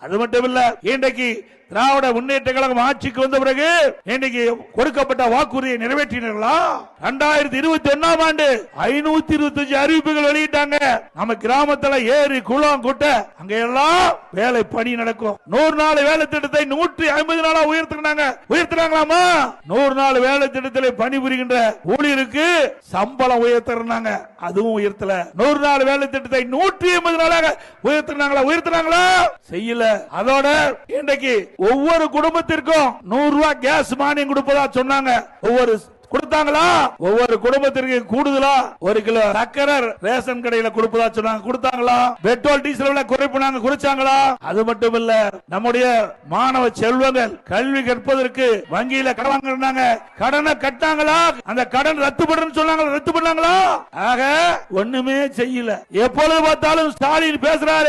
அது மட்டும் இல்ல, இன்றைக்கு திராவிட முன்னேற்ற கழகம் ஆட்சிக்கு வந்த பிறகு இன்னைக்கு கொடுக்கப்பட்ட வாக்குறுதியை நிறைவேற்றினார்களா? 2021 ஆண்டு 525 அறிவிப்புகள் வெளியிட்டாங்க. நம்ம கிராமத்துல ஏரி குளம் குட்டை அங்க எல்லாம் வேலை பணி நடக்கும். 100 நாள் வேலை திட்டத்தை 150 நாளா உயர்த்தினாங்களாமா? 100 நாள் வேலை திட்டத்தில் பணிபுரிகின்ற ஊழியருக்கு சம்பளம் உயர்த்தினாங்க, அதுவும் உயர்த்தல. 100 நாள் வேலை திட்டத்தை 180 நாளாக உயர்த்தினாங்களா? செய்யல. அதோட இன்றைக்கு ஒவ்வொரு குடும்பத்திற்கும் 100 ரூபாய் கேஸ் மானியம் கொடுப்பதா சொன்னாங்க. கொடுத்தாங்களா? ஒவ்வொரு குடும்பத்திற்கு கூடுதலா 1 கிலோ சக்கரை ரேஷன் கடையில கொடுப்பதா சொன்னாங்க. கொடுத்தாங்களா? பெட்ரோல் டீசல் குறைச்சாங்களா? அது மட்டும் இல்ல, நம்முடைய மாணவ செல்வங்கள் கல்வி கற்பதற்கு வங்கியில கடன் வாங்கினாங்க, கடனை கட்டாங்களா? அந்த கடன் ரத்து பண்ணாங்களா? ஆக ஒண்ணுமே செய்யல. எப்பொழுது பார்த்தாலும் ஸ்டாலின் பேசுறாரு.